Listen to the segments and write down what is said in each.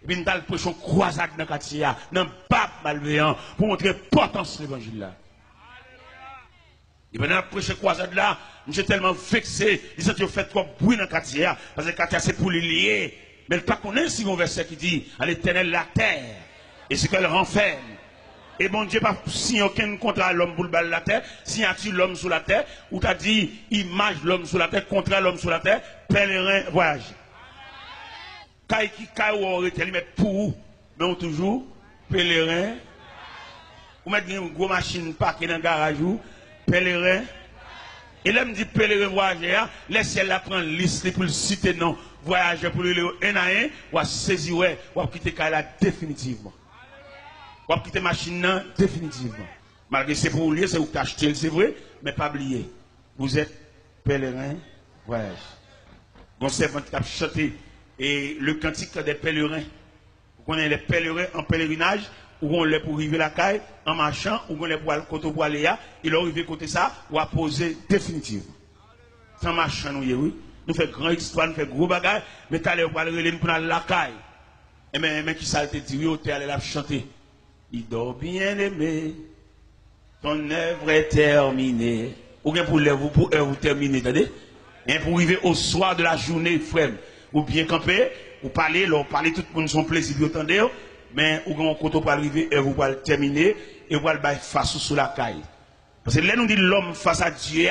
Et puis nous allons prêcher une croisade dans le quartier, dans le pape malveillant, pour montrer l'importance de l'évangile là. Et pendant la prochaine croisade là, je suis tellement vexé, ils ont fait trop bruit dans le quartier, parce que le quartier c'est pour les lier. Mais le pas connaît si un verset qui dit, à l'éternel la terre, et ce qu'elle renferme. Et bon Dieu pas signé aucun contrat à l'homme pour le bal de la terre, signature l'homme sur la terre, ou t'as dit image l'homme sur la terre, contrat l'homme sur la terre, pèlerin voyage. Quand qui ou aurait met pour, mais on toujours pèlerin. Ou mettre une grosse machine parquée dans le garage ou pèlerin. Et là me dit pèlerin voyageur, laissez la prendre liste pour le citer non voyageur pour le un à un, ou à saisir ouais, ou à quitter là définitivement. Ou à quitter machine définitivement. Malgré c'est pour lier, c'est vous acheter, c'est vrai, mais pas oublier. Vous êtes pèlerin voyage. Bon servant qui a chanté et le cantique des pèlerins. Vous connaissez les pèlerins en pèlerinage, où on les pour arriver la caille, en marchant, où on les pour aller côté pour aller là, il a arrivé côté ça, ou à poser définitivement. Sans marchant, nous, oui. Nous faisons grande histoire, nous faisons gros bagages, mais t'as l'air pour aller pour aller la caille. Et mais qui ça te dit, oui, t'es allé la chanter. Il dort bien aimé, ton œuvre est terminée. Ou bien pour l'œuvre, pour œuvre terminer, attendez? Et pour arriver au soir de la journée, frère, ou bien camper, ou parler, tout le monde son plaisir, vous entendez? Mais ou quand on pour arriver, et vous allez terminer, et vous allez face sous la caille. Parce que là, nous dit l'homme face à Dieu,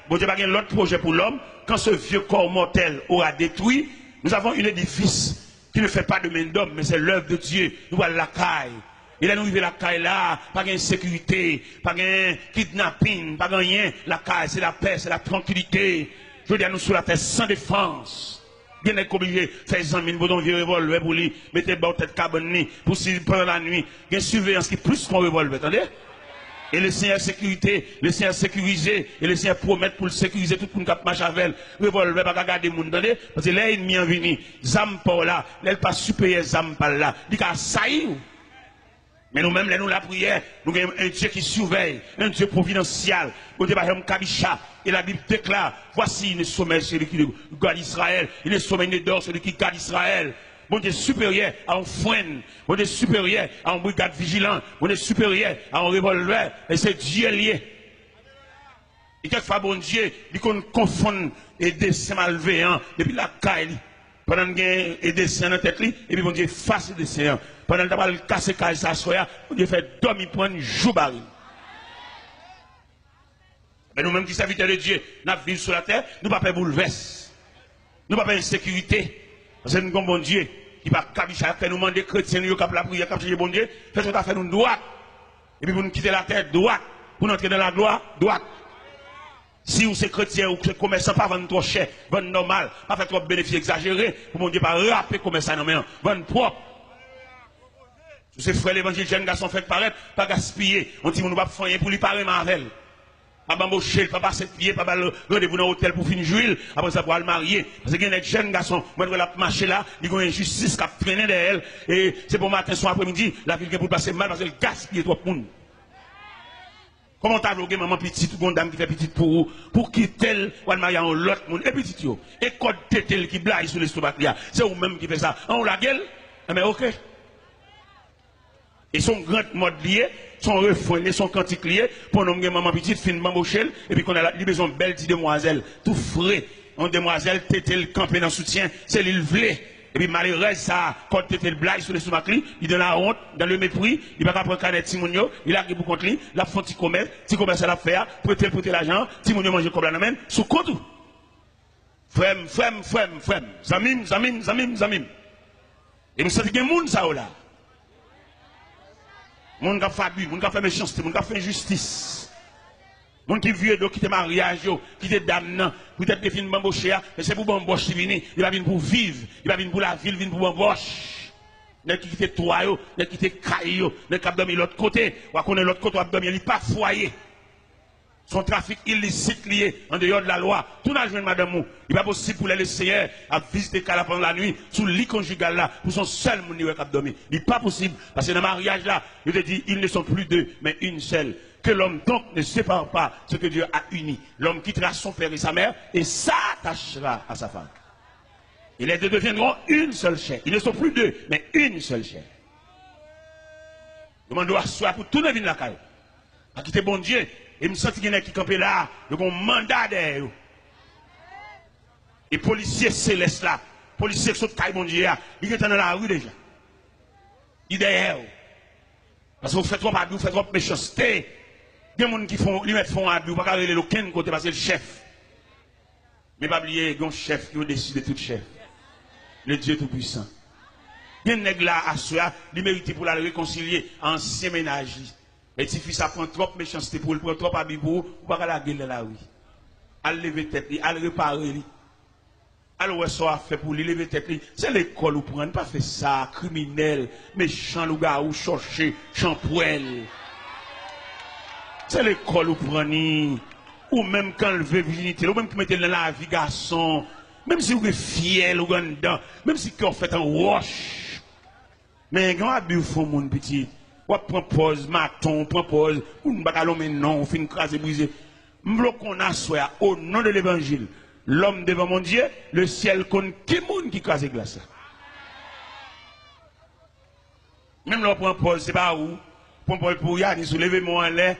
bon Dieu, pas l'autre projet pour l'homme, quand ce vieux corps mortel aura détruit, nous avons un édifice qui ne fait pas de main d'homme, mais c'est l'œuvre de Dieu. Nous allons la caille. Et là, nous vivons la caille là, pas de sécurité, pas de kidnapping, pas de rien. La caille, c'est la paix, c'est la tranquillité. Je veux dire, nous sur la terre sans défense. Bien être obligé de faire 100 000 boutons de revolver pour lui, mettez le tête cabane pour pendant la nuit. Il y a une surveillance qui est plus qu'un revolver, attendez? Et le Seigneur sécurité, le Seigneur sécurisé, et le Seigneur promet pour le sécuriser tout le monde qui marche avec elle. Revolver, pas garder le monde, attendez? Parce que là, il est venu, Zam pas là, là, il pas supérieur Zam pas là. Il a sailli. Mais nous-mêmes, là, nous la prière, nous avons un Dieu qui surveille, un Dieu providentiel. Nous avons Kabisha, et la Bible déclare, voici le sommet celui qui garde Israël, il est sommet d'or celui qui garde Israël. Mon Dieu supérieur à un frein, mon Dieu supérieur à un brigade vigilant, mon Dieu supérieur à un revolver, et c'est Dieu lié. Et quelquefois, bon Dieu, il confond et des malveillants depuis la caille. Pendant qu'il y a des séants dans la tête, et puis bon Dieu face des séants. Pendant qu'il a cassé caille sa soya, bon Dieu fait dormir pour un jour baril. Mais nous-mêmes qui serviteurs de Dieu, nous vivons sur la terre, nous ne pouvons pas bouleverser. Nous ne pouvons pas insécurité. Parce que nous avons bon Dieu qui va cabicher, nous demander chrétiens, nous avons la prière, comme bon Dieu, fait ce qu'on a fait nous droite. Et puis pour nous quitter la terre droite, pour nous entrer dans la gloire droite. Si vous êtes chrétien ou que commerçant, pas vendre trop cher, vendre normal, pas faire trop de bénéfices exagérés, pour mon Dieu, pas rapper commerçant, non, mais non, vendre propre. Si ces frères l'évangile, jeunes garçons fait paraître, pas gaspiller. On dit, on ne va pas faire pour lui parler Marvel. Pas bamboucher, pas passer de pied, pas rendez-vous dans l'hôtel pour finir jouer, après ça pour le marier. Parce qu'il y a des jeunes garçons, moi je la marcher là, ils ont une injustice qui a traîné derrière elle, et c'est pour matin, soir, après-midi, la ville qui pour passer mal parce qu'elle gaspille trop de monde. Comment t'as vlogué maman petite, ou une dame qui fait petite pour qui tel, ou marier en l'autre monde, et petite yo. Et code tel qui blague sur l'estomac là, c'est vous-même qui fait ça. On la gueule, mais ok. Et son grand mode lié, son refrain, son cantique lié, pour nous maman petite, fin bambochelle, et puis qu'on a la besoin de belle petite demoiselle, tout frais. Une demoiselle, tétel campé dans soutien, c'est l'île vlé. Et puis malheureusement, ça, quand tétel blague sur les sous-maclis, il donne la honte, dans le mépris, il va pas prendre canet Timonio, il a pour contre lui, la font petit commerce à la faire, prêter l'argent, Timonio mange comme la main, sous compte. Frème, zamim. Et nous sentons qu'il y a des gens ça là. Moun qui a fait abus, moun qui a fait méchanceté, moun qui a fait injustice. Moun qui vieux qui te mariage, qui te damne, peut-être défini bamboché, mais c'est pour bamboche qui vient. Il va venir pour vivre, il va venir pour la ville, il vient pour bamboche. Il qui quitte toi, il qui quitte caille, il qui a dormi l'autre côté, ou à connaître l'autre côté, il a dormi, il n'est pas foyer. Son trafic illicite lié en dehors de la loi. Tout n'a joué madame mou. Il n'est pas possible pour les seigneurs à visiter Kala pendant la nuit, sous le lit conjugal là, pour son seul monde qui a dormi. Il n'est pas possible. Parce que dans le mariage là, il te dit, ils ne sont plus deux, mais une seule. Que l'homme donc ne sépare pas ce que Dieu a uni. L'homme quittera son père et sa mère et s'attachera à sa femme. Et les deux deviendront une seule chair. Ils ne sont plus deux, mais une seule chair. Je dois asseoir pour tout le monde la caille. À quitter bon Dieu. Et me sens qu'il y en a qui campent là. Ils ont un mandat derrière. Et policiers célestes là. Policiers qui sont caille bon Dieu. Ils sont dans la rue déjà. Ils sont derrière. Parce que vous faites trop abus, vous faites trop méchanceté. Il y a des gens qui font, ils mettent fond abus, vous ne pouvez pas aller aucun côté parce que c'est le chef. Mais pas oublier, il y a un chef qui a décidé de tout chef. Le Dieu Tout-Puissant. Il y a un nègre là à soi, il mérite pour la réconcilier, ancien ménage. Mais si fils ça prend trop de méchanceté pour le prendre trop abus pour vous, vous ne pouvez pas la gueule de la rue. Allez lever tête, allez réparer. Alors, ce qu'on fait pour lui lever tête, c'est l'école où prendre, pas faire ça, criminel, méchant, le gars ou chercher, champoil. C'est l'école où prendre, ou même quand le veut virginité, ou même qui mettez dans la vie garçon, même si vous êtes fier, ou dedans, même si vous faites un roche. Mais quand vous faites mon petit, vous prenez pause, maton, prenez pause, ou ne batalons maintenant, vous finissez craser, briser. M'vlo qu'on assoit au nom de l'évangile. L'homme devant mon Dieu, le ciel compte qui monde qui crase glace. Même là, pour pause, c'est pas où. Pour y aller, soulevez-moi en l'air,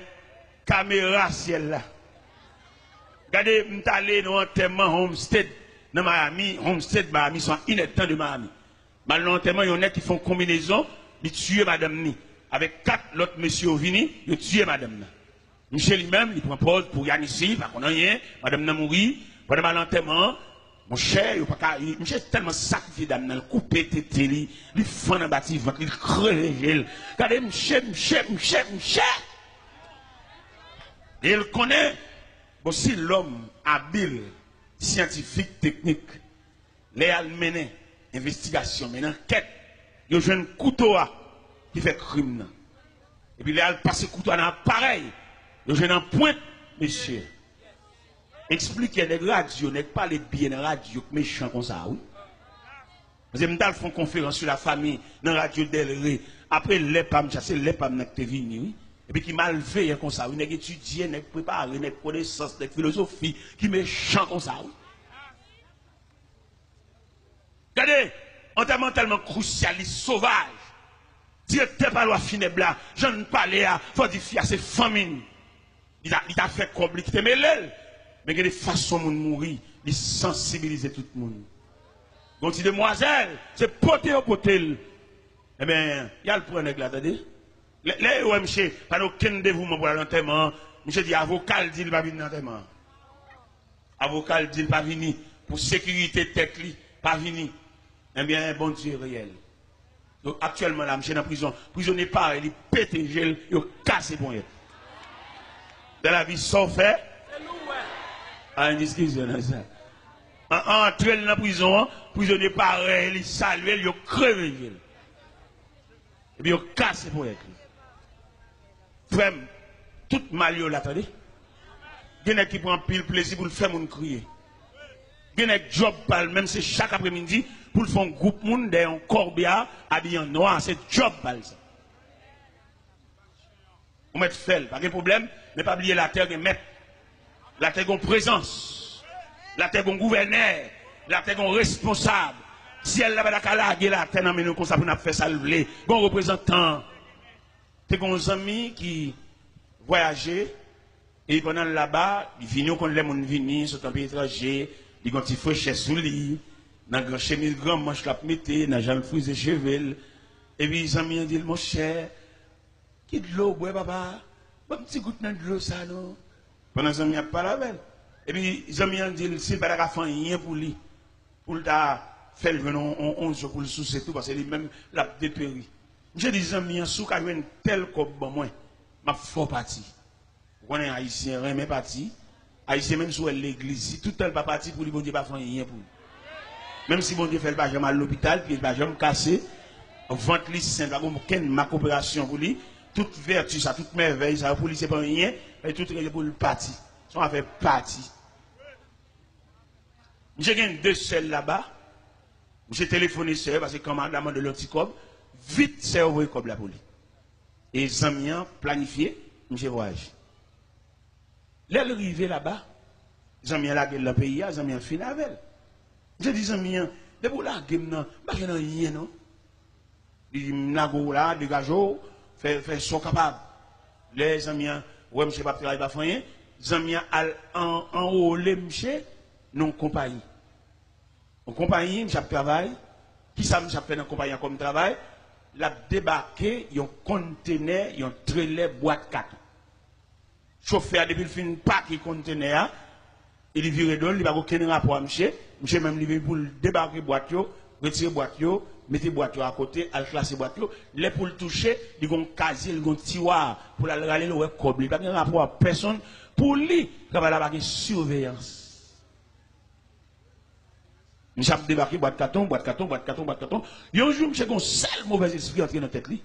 caméra ciel là. Regardez, je suis allé dans un enterrement Homestead, dans Miami, Homestead, Miami, sont inétants de Miami. Dans l'enterrement, il y en a qui font combinaison, ils tuent madame ni. Avec 4 autres messieurs vini, ils tuent madame ni. Michel lui-même, il prend pause pour y aller ici, parce qu'on n'a rien, madame n'a mouru. Pendant l'enterrement, mon cher, je suis tellement sacrifié d'amener le coupé tété, il fend dans le bâtiment, il crève. Regardez, monsieur. Et il connaît aussi l'homme habile, scientifique, technique, les mener investigation, mais enquête, il y a un couteau qui fait crime. Et puis il a passé le couteau dans l'appareil, il y a un point, monsieur. Expliquez les radios, n'est pas les bien dans la radio, méchant comme ça, oui. Parce que nous font conférence sur la famille, dans la radio d'Elré. Après, les PAM, c'est les PAM qui sont venus, oui. Et puis qui mal fait comme ça, oui. N'est étudié, n'est préparé, n'est connaissance, n'est philosophie, qui méchant comme ça, oui. Regardez, enterrement tellement crucialiste, sauvage. Directeur par loi funèbre là, j'en parle là, faut dire à ses familles. Il a fait comme il te mêlé. Mais il y a des façons de mourir, de sensibiliser tout le monde. Donc, si demoiselle, c'est poté au potel. Eh bien, il y a le point de là, attendez. Les OMC, pas aucun dévouement pour l'enterrement. Monsieur dit, avocat dit, il va venir dans l'enterrement. Avocat dit, il va venir. Pour sécurité tête, pas venir. Eh bien, bon Dieu réel. Donc, actuellement, là, monsieur dans la prison. Prisonnier pas, il pète un gel, il casse bon. Dans la vie, sans fait. Ah, une discussion, ça. Entre dans la prison, prisonnier pareil, il salue, il crève. Et puis, il casse pour être. Frère, tout mal, là, attendez. Il y en a qui prend pile plaisir pour le faire mon crier. Il y en a qui job pal, même c'est chaque après-midi, pour le faire un groupe monde d'un corbia habillé en noir, c'est job pal ça. On met fait, pas de problème, mais pas oublier la terre et mettre. La terre est présence. La terre est gouverneur. La terre est responsable. Si elle n'a pas la terre, non, mais nous, comme ça, pour nous faire ça, le bon représentant. Tu as des amis qui voyageaient. Et pendant là-bas, ils viennent quand les gens viennent, sont un pays étranger. Ils ont un petit fouet sous lui. Dans la chemise grand manche la mettre, dans la jambe frisée cheveux. Et puis les amis ont dit, mon cher, qui de l'eau, papa? Un petit goutte de l'eau, ça, non? Pendant que les amis n'ont pas la belle. Et puis, les amis ont dit, s'il n'y a pas de rien pour lui, pour le faire le 11 jours pour le sous, c'est tout, parce que lui-même l'a dépéri. J'ai des amis en sous qui ont un tel comme moi, ma fort parti. Vous connaissez Haïtien, rien, mais parti. Haïtien, même sur l'église, si tout tel pas parti pour lui, bon Dieu, pas faire rien pour lui. Même si bon Dieu fait le pajama à l'hôpital, puis le pajama cassé, vente lui simple, ma coopération pour lui. Toute vertu, ça, toute merveille, ça, pour lui, c'est pas rien, et tout est pour le parti. Ça va faire partie. J'ai gagné 2 seuls là-bas. J'ai téléphoné seul parce que commandement de l'anticob, vite, c'est envoyé comme la police. Et les amis ont planifié, j'ai voyagé. L'arrivée là-bas, les amis ont lagué le pays, les amis ont fini avec elle. J'ai dit, les amis, De pour la game, non, pas que rien, non. Il n'a là, dégagez, fait son capable. Les amis, ouais, monsieur pas travailler, pas rien. Les amis, en haut, les monsieur, non compagnie. En compagnie, monsieur travaille. Qui ça, monsieur fait dans compagnie comme travail? La débarqué, un conteneur, un trailer boîte 4. Chauffeur, depuis le fin pas qui conteneur, il vire d'eau, il va aucun rapport à monsieur. Monsieur même livré pour débarquer boîte, retirer boîte, mettre boîte à côté, al classer boîte, les pour le toucher, il y a un casier, il y a un tiroir pour la regarder le câble. Il n'y a pas de rapport à personne. Pour lui, il va avoir une surveillance. Monsieur a débarqué boîte carton, boîte carton, boîte carton, boîte carton. Il y a un jour, monsieur a un seul mauvais esprit entré dans la tête. Il dit,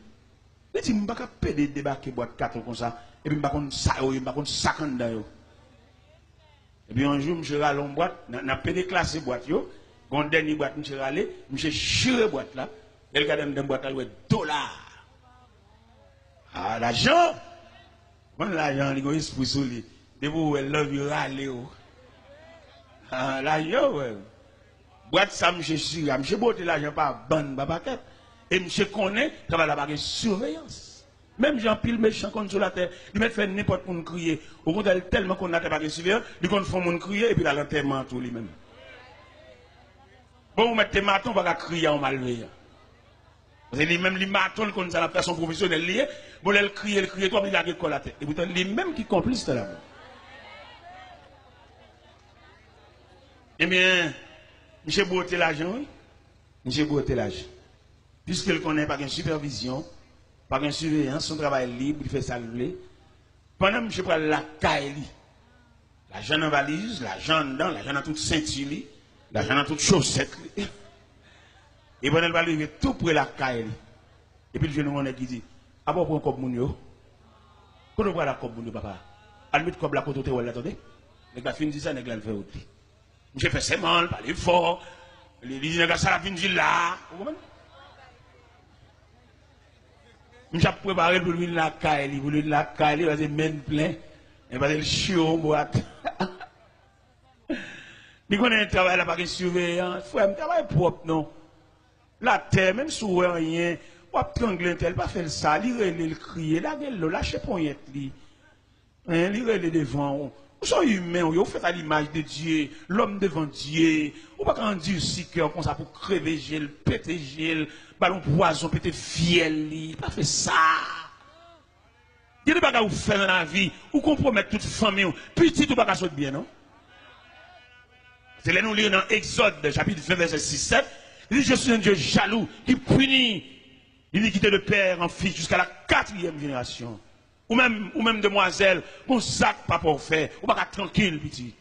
je ne peux pas débarquer boîte carton comme ça. Et puis, je ne peux pas sac en dedans. Et puis, un jour, monsieur a allé en boîte, on a pédé classé boîte. Quand dernier boîte, monsieur a allé, monsieur chiré boîte là. Et le gars dans la boîte là, il dollars. Ah, l'argent. Bon, l'argent, il y a un esprit sur lui. De vous, elle love you, râler. Ah, l'argent, ouais. Boîte ça, monsieur chiré. Monsieur botte l'argent par bande, babaquette. Et monsieur connaît, ça va la baguette surveillance. Même Jean Pile méchant contre sur la terre, il met fait n'importe quoi crier. Au contraire, tellement qu'on n'a pas de surveillance, il compte faire mon crier et puis la l'enterrement tout lui-même. Bon, vous mettez maton, on va crier en malveillant. Parce que lui-même, les matons, comme ça, la personne professionnelle liée, bon, elle crie, toi, il a l'école la tête. Et pourtant, lui-même qui complice là. Eh bien, monsieur Beauté l'argent, oui. Monsieur Beauté l'argent. Puisqu'il connaît pas une supervision, pas une surveillance, son travail libre, il fait ça le pendant que je prends la caille, l'argent en valise, l'argent dedans, l'argent dans toute ceinture, l'argent dans toute chaussette. Et pendant qu'il va arriver tout près la caille. Et puis le jeune homme qui dit, ah bon, pour un cop mounio, quand on voit la cop mounio, papa, à mettre comme la côte au théorie, attendez, les gars finissent ça, les gars le fait aussi. Je fais ses mal, parler fort, les gars ça la finit là, vous comprenez? Je préparé pour lui la caille, pour lui la caille, il va se mettre plein, il va se chier en boîte. Il connaît un travail là, pas de surveillance, il faut un travail propre, non. La terre, même si vous rien, vous avez trangler, elle pas faire ça, il le crier, la gueule, lâchez pour y être, il le devant. Vous êtes humain, vous faites à l'image de Dieu, l'homme devant Dieu. Vous ne pouvez pas dire si cœur comme ça pour crever gel, péter gel, ballon poison, péter fiel, pas fait ça. Il y a des bagages que vous faites dans la vie, vous compromettez toute famille, petit ou pas sauter bien, non? C'est là nous lisons dans Exode, chapitre 20, verset 6-7. Il dit, je suis un Dieu jaloux qui punit l'iniquité de père en fils jusqu'à la 4e génération. Ou même demoiselle, mon sac papa fait, ou pas tranquille, petit.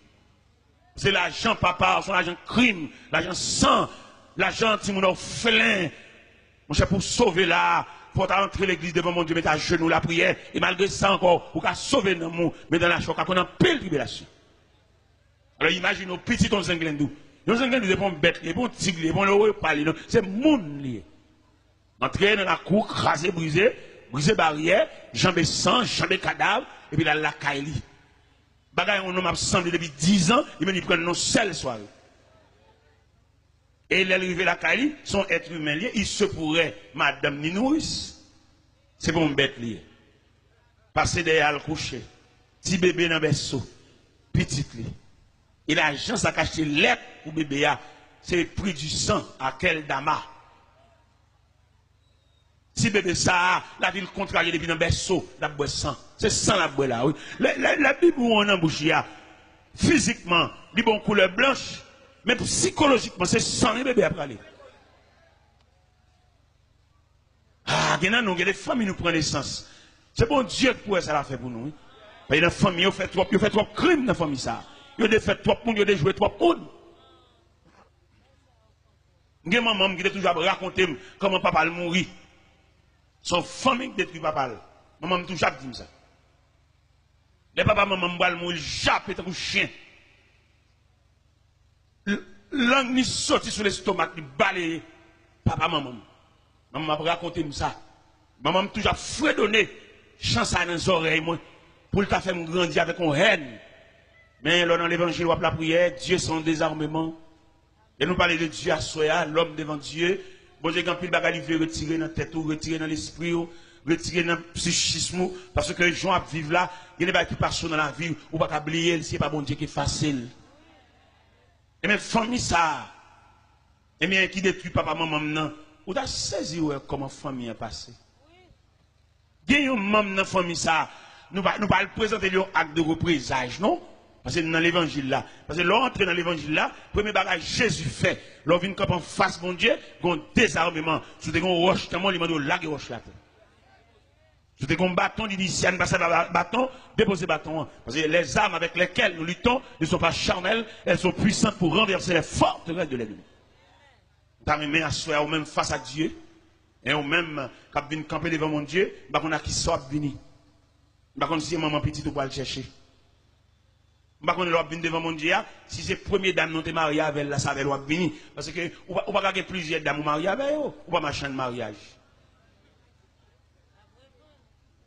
C'est l'argent papa, son l'argent crime, l'argent sang, l'argent Timon orphelin. Mon cher, pour sauver là, pour entrer l'église devant mon Dieu, mettre à genoux la prière, et malgré ça encore, pour qu'à sauver dans mon, mais dans la choc, qu'on a pile tribulation. Alors imagine nos petits ton zinglendou. Nos zinglendou, c'est bon bête, c'est bon tigre, c'est bon le parler, c'est moun lié. Entrer dans la cour, craser, briser barrière, jambes sang, jambes cadavre, et puis là, la caille. Bagay, on m'a semblé depuis 10 ans, il me prend nos seuls soirées. Et il est arrivé à la caille, son être humain lié, il se pourrait, madame Ninouris, c'est bon bête lié. Passer derrière le coucher, petit bébé dans le berceau, petit lié. Et l'argent, ça cache l'être pour bébé, c'est le prix du sang à quel dama. Si bébé ça, la ville contrariée depuis dans le berceau, la boue sang. C'est sang la boue là, oui. La Bible où on embouche, physiquement, il bon couleur blanche, mais psychologiquement, c'est sang les bébés après aller. Ah, il y a des familles qui nous prennent naissance. C'est bon Dieu qui pourrait ça la faire pour nous. Il y a des familles qui fait trop crimes dans la famille ça. Il y a fait trop monde, il y a joué trop monde. Il y a maman qui a toujours raconté comment papa a mouru. Son famille qui détruit papa. Maman m'a toujours dit ça. Les papa maman m'a mourir, jappe et un chien. Langue ni sorti sur l'estomac, ni balayé. Papa maman. Maman m'a raconté ça. Maman m'a toujours fredonné. Chance dans les oreilles, moi, pour le faire grandir avec une haine. Mais là, dans l'évangile, la prière, Dieu son désarmement. Et nous parlons de Dieu à soi, l'homme devant Dieu. Bon Dieu, quand il va retirer dans la tête, retirer dans l'esprit, retirer dans le psychisme, parce que les gens vivent là, il y a des gens qui passent dans la vie, ou pas oublier, c'est pas bon Dieu qui est facile. Et même famille ça, et bien qui détruit papa, maman, non, ou t'as saisi comment famille est passée. Il y a un membre dans la famille ça, nous ne pouvons pas présenter un acte de représailles, non? Parce que dans l'évangile là, parce que l'entrée dans l'évangile là, premier bagage Jésus fait, l'on vient comme en face mon Dieu, un désarmement, sous des roches, tellement il m'a dit là, roche là. Sous des bâtons, il dit si on passe bâton, déposez bâton. Parce que les armes avec lesquelles nous luttons ne sont pas charnelles, elles sont puissantes pour renverser les forteresses de l'ennemi. T'as mis à soi ou même face à Dieu, et ou même quand on vient camper devant mon Dieu, on a qui sort venir. On si maman petite ou pas le chercher. Par contre, l'on devant mon Dieu, si c'est première dame non te mariée avec la ça va venir parce que ou pas gagner plusieurs dames mariées avec eux, ou pas machin de mariage.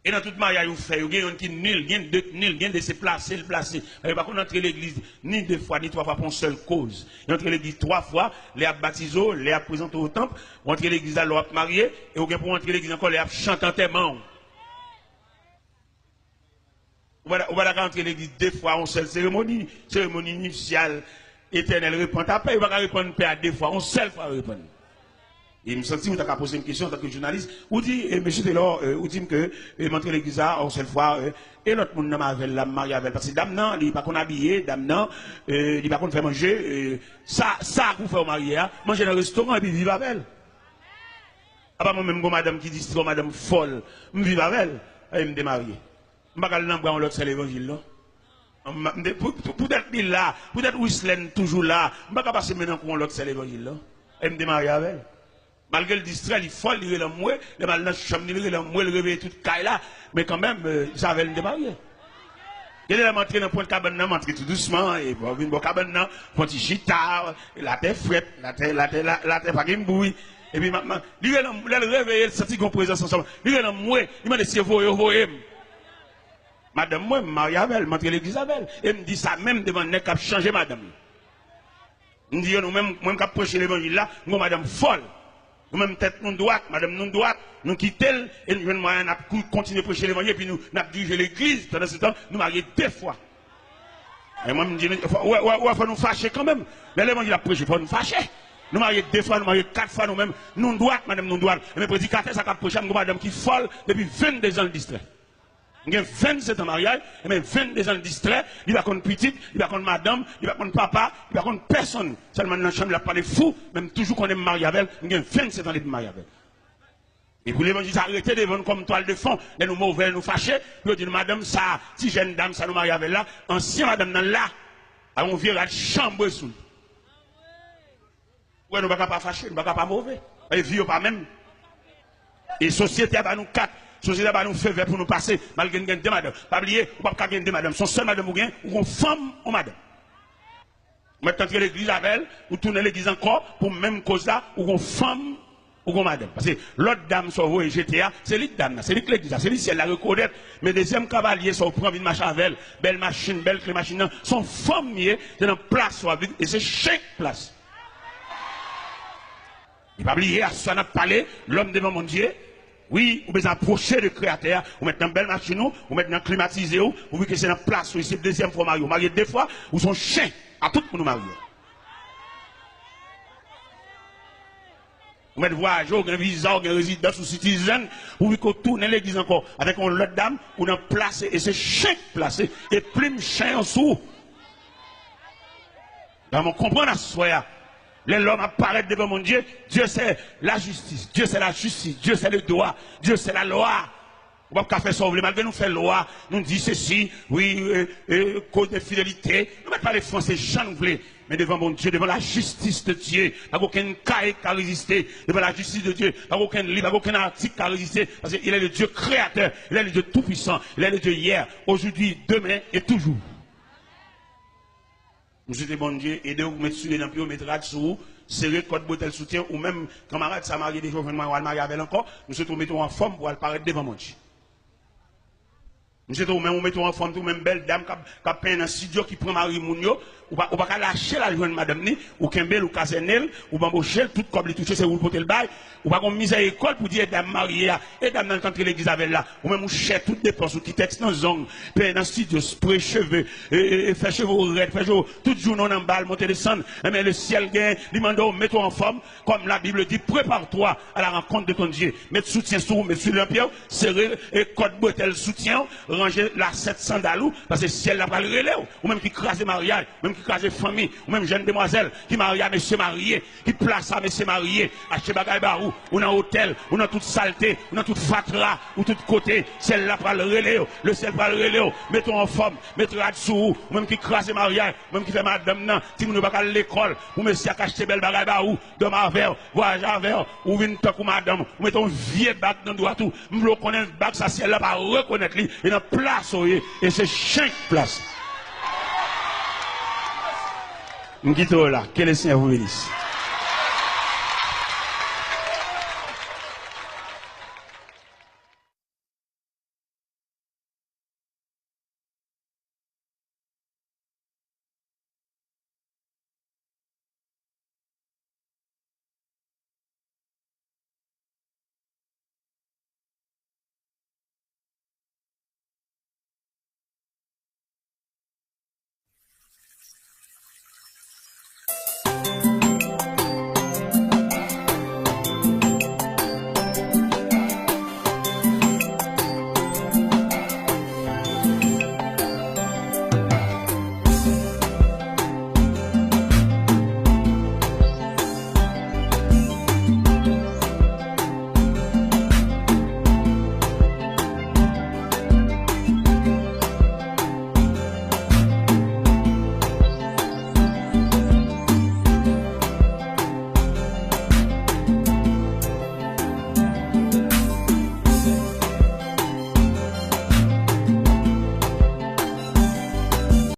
Et dans tout mariage vous fait, il y a qui nul, il y a de se placer, le placer. Par contre, entre l'église ni deux fois ni trois fois pour une seule cause. Il entre l'église trois fois, les a baptisés, les a présentés au temple, entre l'église là, l'on marié et pour entrer l'église encore les a chanté en témoin. On va rentrer l'église deux fois en seule cérémonie initiale, éternelle, répondre à paix, on va répondre paix à deux fois, en seule fois répondre. Et il me semble que vous avez posé une question en tant que journaliste, vous dites, monsieur Taylor, vous dites que rentrer l'église en seule fois, et l'autre monde n'a pas la mariée avec, parce que dame non, il n'est pas qu'on habillé, dame non, il n'est pas qu'on fait manger, ça, vous fait marier, manger dans le restaurant et puis vivre avec elle. Ah bah moi-même, madame qui dit, madame folle, je vis avec elle, et je me démarie. Je ne vais pas aller l'autre, c'est l'évangile. Peut-être qu'il là, peut-être Whistlen toujours là. Je ne vais pas passer maintenant pour l'autre, c'est l'évangile. Et me démarrer avec elle. Malgré le distrait, il est folle, il est là, moi, le mal dans la chambre, il est là, moi, le réveil, tout caille là. Mais quand même, j'avais le démarrer. Il est là, m'entrer dans le point de cabane, m'entrer tout doucement, et bon, vient au cabane, point de chita, la terre frette, la terre pas une bouille. Et puis maintenant, il est là, le réveil, il sent qu'on présence ensemble. Il est là, moi, il m'a dit, c'est vous. Madame, moi, je me marie avec elle, je m'entre l'église avec elle. Et me dit ça même devant le nez qui a changé madame. Je me dit, nous-mêmes, moi, qui a prêché l'évangile là, nous, madame folle. Nous-mêmes, tête nous droite, madame nous droite, nous quittons, et nous, nous continuer à prêcher l'évangile, et puis nous, nous dirigé l'église. Pendant ce temps, nous marions deux fois. Et moi, je me dis, il faut nous fâcher quand même. L'évangile a prêché, il faut nous fâcher. Nous marions deux fois, nous marions quatre fois nous-mêmes. Nous droite, madame nous droite. Et mes prédicateurs, ça a prêché, madame qui folle depuis 22 ans de distrait. Il y a 27 ans de mariage, et même 22 ans de distrait, il va contre petite, il va contre madame, il va contre papa, il va contre personne. Seulement dans la chambre, il a parlé fou, même toujours qu'on est marié avec elle, il y a 27 ans de mariage avec elle. Et pour l'évangile, arrêtez de vendre comme toile de fond, de nous mauvais, nous fâcher, puis on dit, madame, ça, si jeune dame, ça nous marie avec là, ancien madame, là, on vient à la chambre sous. Ouais, nous ne pouvons pas fâcher, nous ne pouvons pas mauvais. Et vieux pas même. Et société, à nous quatre. Société va nous faire pour nous passer, malgré nous deux madame. Pas oublier, ou pas gagner deux madame. Son seul madame ou bien, ou une femme ou madame. Maintenant, entrer l'église avec elle, ou tourner l'église encore, pour même cause là, ou une femme ou une madame. Parce que l'autre dame, sur vous et GTA, c'est l'autre dame, c'est l'autre l'église, c'est l'autre si elle la reconnaît. Mais deuxième cavalier, sur prend une machine avec elle, belle machine, belle clé machine, son femme, c'est dans place, et c'est chaque place. Il va oublier, à ce qu'on a parlé, l'homme devant mon Dieu. Oui, vous pouvez approcher le créateur, vous mettez dans une belle machine, vous mettez dans climatisé, vous voyez que c'est dans place, c'est la deuxième fois marié. Vous mariez deux fois, vous sont chiens à tout le monde marié. Vous mettez voyageur, un visa, un résidence ou citizen, vous voyez qu'on tourne l'église encore avec une autre dame, ou dans place, et c'est chien placé, et plein de chiens en dessous. Donc, on comprend la soya. L'homme apparaît devant mon Dieu. Dieu c'est la justice. Dieu c'est la justice. Dieu c'est le droit. Dieu c'est la loi. On va pas faire ça. Malgré nous faire loi, nous dit ceci, oui, cause de fidélité. Nous ne mettons pas les Français, j'en voulais. Mais devant mon Dieu, devant la justice de Dieu, il n'y a aucun cas qui a résisté. Devant la justice de Dieu, il n'y a aucun livre, il n'y a aucun article qui a résisté. Parce qu'il est le Dieu créateur. Il est le Dieu tout-puissant. Il est le Dieu hier, aujourd'hui, demain et toujours. Nous sommes bon Dieu, aidez-vous à mettre sur les lampions, mettre sur vous, serrer code bouteille soutien, ou même camarade, ça marie des fois, on va marier avec encore, nous sommes mettons en forme pour apparaître devant mon Dieu. Monsieur, vous même, vous mettez en forme, tout même belle dame qui a peint dans un studio qui prend Marie Mounio, ou pas lâcher la jeune madame ni, ou Kembel, ou Casenel, ou bambocher, tout comme les toucher, c'est vous pour le bail, ou pas qu'on mise à l'école pour dire dame mariée, et dame dans le temps que l'église avait là, ou même vous cherchez toutes dépenses, ou qui texte dans zone, peint dans un studio, spray cheveux, et faire cheveux raides, faire cheveux, tout jour non en balle, monter descendre, mais le ciel gagne, l'imando, mets-toi en forme, comme la Bible dit, prépare-toi à la rencontre de ton Dieu, mets soutien sur vous, mets sur l'empire, serré, et code bretelle soutien, ranger la 700 sandales, parce que le ciel n'a pas le relais, ou même qui crase mariage, même qui crase famille, ou même jeune demoiselle, qui marie à monsieur marié, qui place à monsieur marié, acheter bagaille barou, ou dans hôtel, ou dans toute saleté, ou dans toute fatra, ou tout côté, celle-là pas le relais, le ciel pas le relais, mettons en forme, mettons à dessous, ou même qui crase mariage, ou même qui fait madame, nan, si vous ne pas à l'école, ou monsieur qui acheter belle bagaille barou, de ma verre, voyage à verre, ou une toque ou madame, ou mettons vieux bac dans le doigt tout, nous reconnaissons bac, ça ciel-là pas reconnaître lui, et dans place, et c'est chaque place. Nous quittons là. Que le Seigneur vous bénisse.